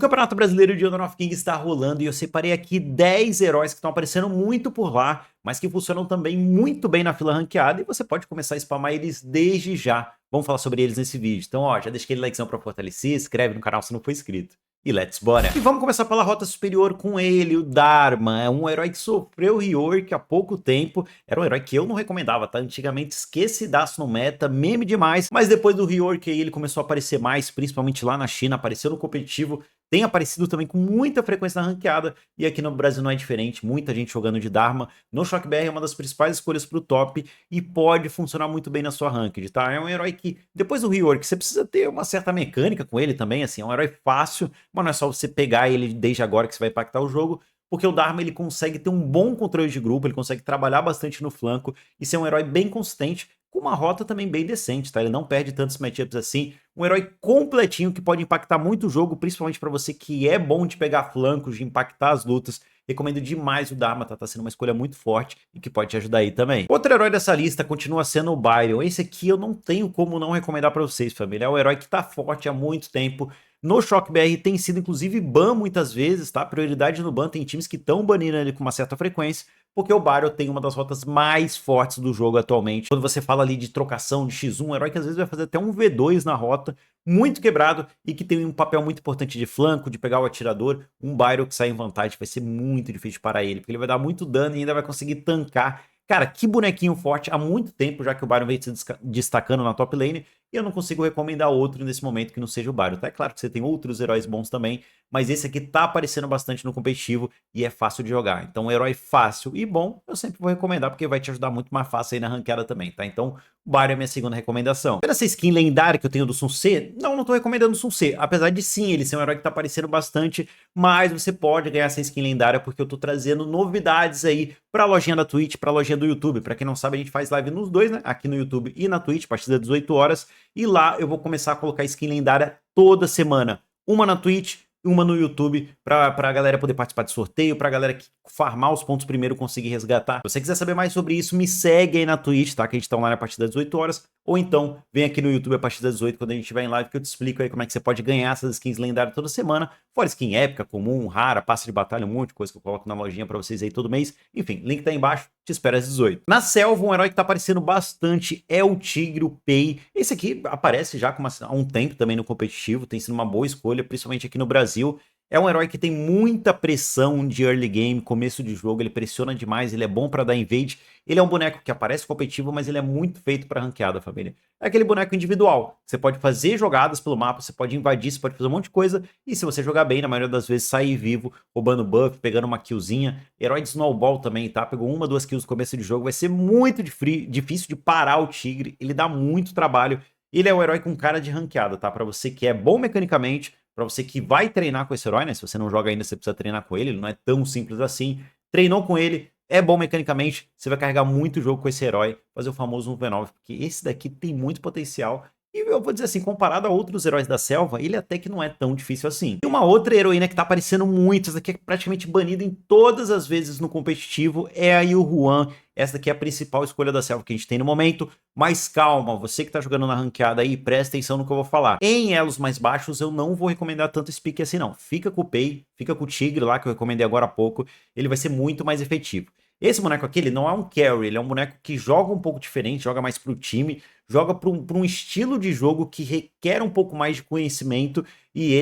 Campeonato Brasileiro de Honor of Kings está rolando e eu separei aqui 10 heróis que estão aparecendo muito por lá, mas que funcionam também muito bem na fila ranqueada e você pode começar a spamar eles desde já. Vamos falar sobre eles nesse vídeo. Então, ó, já deixa aquele likezão pra fortalecer, se inscreve no canal se não for inscrito. E let's bora! E vamos começar pela rota superior com ele, o Dharma. É um herói que sofreu rework há pouco tempo. Era um herói que eu não recomendava, tá? Antigamente esquecidaço no meta, meme demais. Mas depois do rework aí ele começou a aparecer mais, principalmente lá na China, apareceu no competitivo. Tem aparecido também com muita frequência na ranqueada. E aqui no Brasil não é diferente, muita gente jogando de Dharma. No ShockBR é uma das principais escolhas pro top e pode funcionar muito bem na sua ranked, tá? É um herói que, depois do rework, você precisa ter uma certa mecânica com ele também, assim. É um herói fácil, mas não é só você pegar ele desde agora que você vai impactar o jogo, porque o Dharma ele consegue ter um bom controle de grupo, ele consegue trabalhar bastante no flanco e ser um herói bem consistente, com uma rota também bem decente, tá? Ele não perde tantos matchups assim, um herói completinho que pode impactar muito o jogo, principalmente para você que é bom de pegar flancos, de impactar as lutas. Recomendo demais o Dharma, tá sendo uma escolha muito forte e que pode te ajudar aí também. Outro herói dessa lista continua sendo o Byron. Esse aqui eu não tenho como não recomendar para vocês, família. É um herói que tá forte há muito tempo. No ShockBR tem sido inclusive ban muitas vezes, tá? Prioridade no ban, tem times que estão banindo ele com uma certa frequência, porque o Byron tem uma das rotas mais fortes do jogo atualmente. Quando você fala ali de trocação de X1, um herói que às vezes vai fazer até um V2 na rota, muito quebrado e que tem um papel muito importante de flanco, de pegar o atirador. Um Byron que sai em vantagem vai ser muito difícil para ele, porque ele vai dar muito dano e ainda vai conseguir tancar. Cara, que bonequinho forte, há muito tempo já que o Byron vem se destacando na top lane, e eu não consigo recomendar outro nesse momento que não seja o Byron. Tá? É claro que você tem outros heróis bons também, mas esse aqui tá aparecendo bastante no competitivo e é fácil de jogar. Então um herói fácil e bom, eu sempre vou recomendar, porque vai te ajudar muito mais fácil aí na ranqueada também, tá? Então o Byron é a minha segunda recomendação. Vendo essa skin lendária que eu tenho do Sun C? Não tô recomendando o Sun C, apesar de sim, ele ser um herói que tá aparecendo bastante, mas você pode ganhar essa skin lendária porque eu tô trazendo novidades aí pra lojinha da Twitch, pra lojinha do YouTube. Pra quem não sabe, a gente faz live nos dois, né? Aqui no YouTube e na Twitch, a partir das 18 horas. E lá eu vou começar a colocar skin lendária toda semana. Uma na Twitch, uma no YouTube, pra galera poder participar de sorteio, pra galera que farmar os pontos primeiro conseguir resgatar. Se você quiser saber mais sobre isso, me segue aí na Twitch, tá? Que a gente tá online a partir das 18 horas. Ou então, vem aqui no YouTube a partir das 18, quando a gente estiver em live, que eu te explico aí como é que você pode ganhar essas skins lendárias toda semana. Fora skin épica, comum, rara, passa de batalha, um monte de coisa que eu coloco na lojinha pra vocês aí todo mês. Enfim, link tá aí embaixo, te espero às 18. Na selva, um herói que tá aparecendo bastante é o Tigre, o Pei. Esse aqui aparece já há um tempo também no competitivo, tem sido uma boa escolha, principalmente aqui no Brasil. É um herói que tem muita pressão de early game, começo de jogo, ele pressiona demais, ele é bom pra dar invade. Ele é um boneco que aparece competitivo, mas ele é muito feito pra ranqueada, família. É aquele boneco individual. Você pode fazer jogadas pelo mapa, você pode invadir, você pode fazer um monte de coisa. E se você jogar bem, na maioria das vezes, sair vivo, roubando buff, pegando uma killzinha. Herói de snowball também, tá? Pegou uma, duas kills no começo de jogo. Vai ser muito difícil de parar o Tigre. Ele dá muito trabalho. Ele é um herói com cara de ranqueada, tá? Pra você que é bom mecanicamente, pra você que vai treinar com esse herói, né? Se você não joga ainda, você precisa treinar com ele. Ele não é tão simples assim. Treinou com ele, é bom mecanicamente, você vai carregar muito jogo com esse herói, fazer o famoso 1v9, porque esse daqui tem muito potencial. E eu vou dizer assim, comparado a outros heróis da selva, ele até que não é tão difícil assim. E uma outra heroína que tá aparecendo muito, essa daqui é praticamente banida em todas as vezes no competitivo, é a Yu Huan. Essa daqui é a principal escolha da selva que a gente tem no momento. Mas calma, você que tá jogando na ranqueada aí, presta atenção no que eu vou falar. Em elos mais baixos, eu não vou recomendar tanto esse pique assim não. Fica com o Pei, fica com o Tigre lá, que eu recomendei agora há pouco. Ele vai ser muito mais efetivo. Esse boneco aqui, ele não é um carry, ele é um boneco que joga um pouco diferente, joga mais pro time, joga para um estilo de jogo que requer um pouco mais de conhecimento e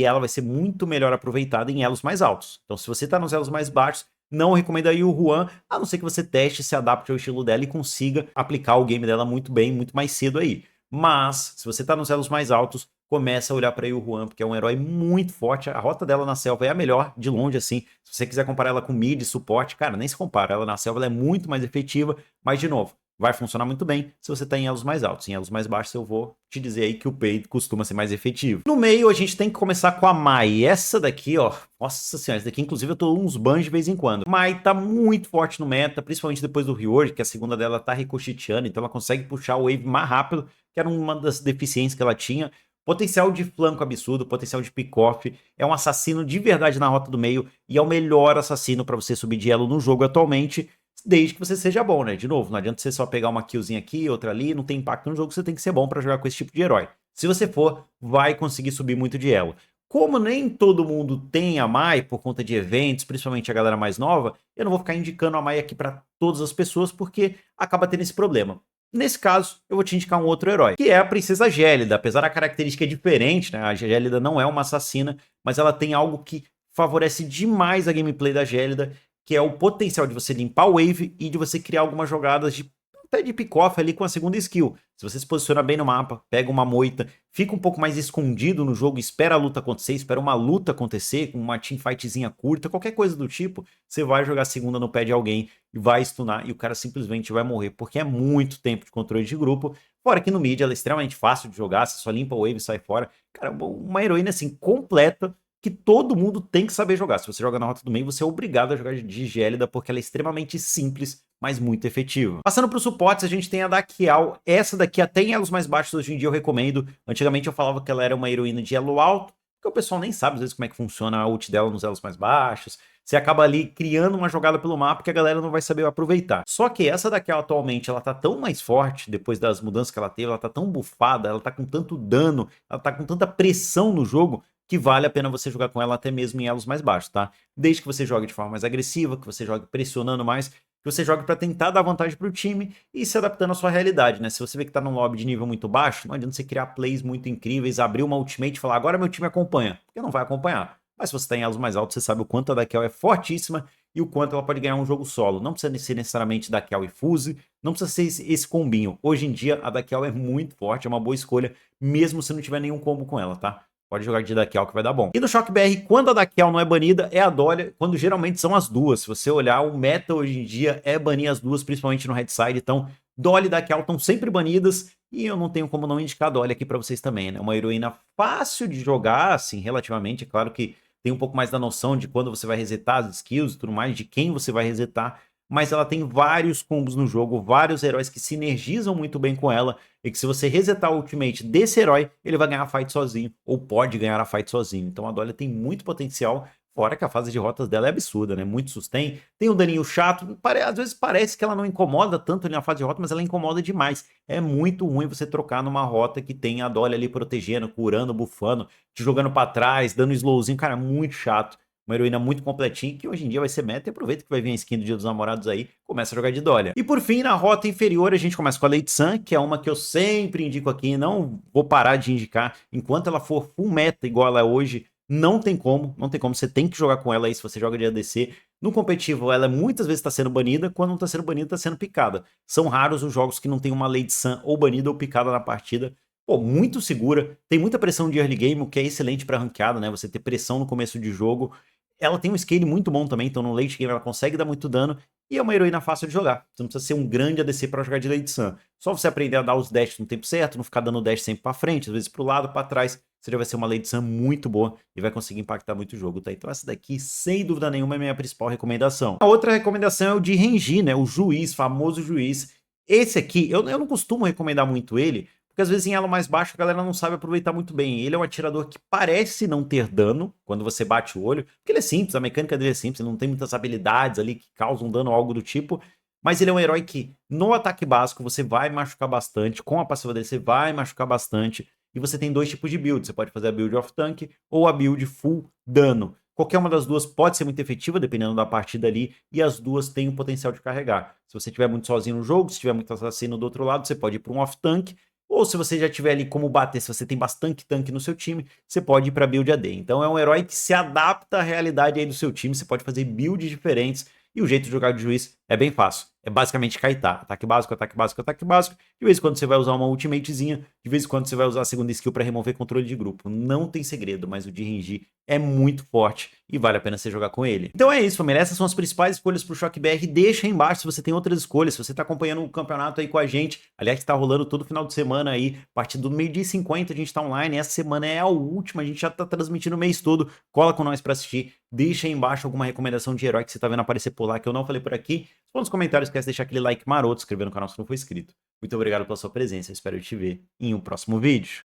ela vai ser muito melhor aproveitada em elos mais altos. Então se você tá nos elos mais baixos, não recomendaria o Juan, a não ser que você teste, se adapte ao estilo dela e consiga aplicar o game dela muito bem, muito mais cedo aí. Mas, se você tá nos elos mais altos, começa a olhar para Yu Huan, porque é um herói muito forte. A rota dela na selva é a melhor, de longe, assim. Se você quiser comparar ela com mid, suporte, cara, nem se compara. Ela na selva ela é muito mais efetiva, mas, de novo, vai funcionar muito bem se você tá em elos mais altos. Em elos mais baixos, eu vou te dizer aí que o Pei costuma ser mais efetivo. No meio, a gente tem que começar com a Mai. Essa daqui, ó, nossa senhora, essa daqui, inclusive, eu tô uns bans de vez em quando. Mai tá muito forte no meta, principalmente depois do rework, que a segunda dela tá ricocheteando, então ela consegue puxar o wave mais rápido, que era uma das deficiências que ela tinha. Potencial de flanco absurdo, potencial de pick-off, é um assassino de verdade na rota do meio e é o melhor assassino pra você subir de elo no jogo atualmente, desde que você seja bom, né? De novo, não adianta você só pegar uma killzinha aqui, outra ali, não tem impacto no jogo, você tem que ser bom pra jogar com esse tipo de herói. Se você for, vai conseguir subir muito de elo. como nem todo mundo tem a Mai por conta de eventos, principalmente a galera mais nova, eu não vou ficar indicando a Mai aqui para todas as pessoas, porque acaba tendo esse problema. Nesse caso, eu vou te indicar um outro herói, que é a Princesa Gélida. Apesar da característica é diferente, né? A Gélida não é uma assassina, mas ela tem algo que favorece demais a gameplay da Gélida, que é o potencial de você limpar o wave e de você criar algumas jogadas de até de pick-off ali com a segunda skill. Se você se posiciona bem no mapa, pega uma moita, fica um pouco mais escondido no jogo, espera a luta acontecer, espera uma luta acontecer, com uma teamfightzinha curta, qualquer coisa do tipo, você vai jogar segunda no pé de alguém e vai stunar e o cara simplesmente vai morrer, porque é muito tempo de controle de grupo. Fora que no mid ela é extremamente fácil de jogar, você só limpa o wave e sai fora. Cara, uma heroína assim completa, que todo mundo tem que saber jogar. Se você joga na rota do meio, você é obrigado a jogar de Gélida, porque ela é extremamente simples, mas muito efetiva. Passando para os suportes, a gente tem a Dakial. Essa daqui até em elos mais baixos hoje em dia eu recomendo. Antigamente eu falava que ela era uma heroína de elo alto, porque o pessoal nem sabe às vezes como é que funciona a ult dela nos elos mais baixos. Você acaba ali criando uma jogada pelo mapa que a galera não vai saber aproveitar. Só que essa Dakial atualmente, ela tá tão mais forte depois das mudanças que ela teve, ela tá tão bufada, ela tá com tanto dano, ela tá com tanta pressão no jogo, que vale a pena você jogar com ela até mesmo em elos mais baixos, tá? Desde que você jogue de forma mais agressiva, que você jogue pressionando mais, que você jogue para tentar dar vantagem para o time e se adaptando à sua realidade, né? Se você vê que tá num lobby de nível muito baixo, não adianta você criar plays muito incríveis, abrir uma ultimate e falar, agora meu time acompanha, porque não vai acompanhar. Mas se você tá em elos mais altos, você sabe o quanto a Dakial é fortíssima e o quanto ela pode ganhar um jogo solo. Não precisa ser necessariamente Dakial e Fuse, não precisa ser esse combinho. Hoje em dia, a Dakial é muito forte, é uma boa escolha, mesmo se não tiver nenhum combo com ela, tá? Pode jogar de Dakial que vai dar bom. E no Choque BR, quando a Dakial não é banida, é a Dolia, quando geralmente são as duas. Se você olhar, o meta hoje em dia é banir as duas, principalmente no red side. Então, Dolia e Dakial estão sempre banidas. E eu não tenho como não indicar a Dolia aqui pra vocês também, né? Uma heroína fácil de jogar, assim, relativamente. É claro que tem um pouco mais da noção de quando você vai resetar as skills e tudo mais, de quem você vai resetar. Mas ela tem vários combos no jogo, vários heróis que sinergizam muito bem com ela, e que se você resetar o ultimate desse herói, ele vai ganhar a fight sozinho, ou pode ganhar a fight sozinho. Então a Dolia tem muito potencial, fora que a fase de rotas dela é absurda, né? Muito sustain, tem um daninho chato, às vezes parece que ela não incomoda tanto ali na fase de rota, mas ela incomoda demais. É muito ruim você trocar numa rota que tem a Dolia ali protegendo, curando, bufando, te jogando pra trás, dando slowzinho, cara, muito chato. Uma heroína muito completinha, que hoje em dia vai ser meta, e aproveita que vai vir a skin do Dia dos Namorados aí, começa a jogar de Dolia. E por fim, na rota inferior, a gente começa com a Lady Sun, que é uma que eu sempre indico aqui, não vou parar de indicar, enquanto ela for full meta igual ela é hoje, não tem como, você tem que jogar com ela aí se você joga de ADC. No competitivo, ela muitas vezes está sendo banida, quando não está sendo banida, está sendo picada. São raros os jogos que não tem uma Lady Sun ou banida ou picada na partida. Pô, muito segura, tem muita pressão de early game, o que é excelente para ranqueada, né? Você ter pressão no começo de jogo. Ela tem um scale muito bom também, então no late game ela consegue dar muito dano. E é uma heroína fácil de jogar. Você não precisa ser um grande ADC para jogar de Lady Sun. Só você aprender a dar os dash no tempo certo, não ficar dando dash sempre para frente, às vezes para o lado, para trás. Você já vai ser uma Lady Sun muito boa e vai conseguir impactar muito o jogo, tá? Então essa daqui, sem dúvida nenhuma, é a minha principal recomendação. A outra recomendação é o de Renji, né? O juiz, famoso juiz. Esse aqui, eu não costumo recomendar muito ele, porque às vezes em elo mais baixo a galera não sabe aproveitar muito bem. Ele é um atirador que parece não ter dano quando você bate o olho, porque ele é simples, a mecânica dele é simples, ele não tem muitas habilidades ali que causam dano ou algo do tipo, mas ele é um herói que no ataque básico você vai machucar bastante, com a passiva dele você vai machucar bastante, e você tem dois tipos de build, você pode fazer a build off tank ou a build full dano. Qualquer uma das duas pode ser muito efetiva, dependendo da partida ali, e as duas têm o potencial de carregar. Se você estiver muito sozinho no jogo, se tiver muito assassino do outro lado, você pode ir para um off tank, ou se você já tiver ali como bater, se você tem bastante tanque no seu time, você pode ir para build AD. Então é um herói que se adapta à realidade aí do seu time, você pode fazer builds diferentes, e o jeito de jogar de juiz é bem fácil. É basicamente kaitar. Ataque básico, ataque básico, ataque básico. De vez em quando você vai usar uma ultimatezinha, de vez em quando você vai usar a segunda skill para remover controle de grupo. Não tem segredo, mas o de Renji é muito forte e vale a pena você jogar com ele. Então é isso, família. Essas são as principais escolhas pro Choque BR. Deixa aí embaixo se você tem outras escolhas, se você tá acompanhando o campeonato aí com a gente. Aliás, tá rolando todo final de semana aí, a partir do meio-dia e 50 a gente tá online. Essa semana é a última, a gente já tá transmitindo o mês todo. Cola com nós pra assistir. Deixa aí embaixo alguma recomendação de herói que você tá vendo aparecer por lá, que eu não falei por aqui. Responda nos comentários, esquece de deixar aquele like maroto, se inscrever no canal se não for inscrito. Muito obrigado pela sua presença, eu espero te ver em um próximo vídeo.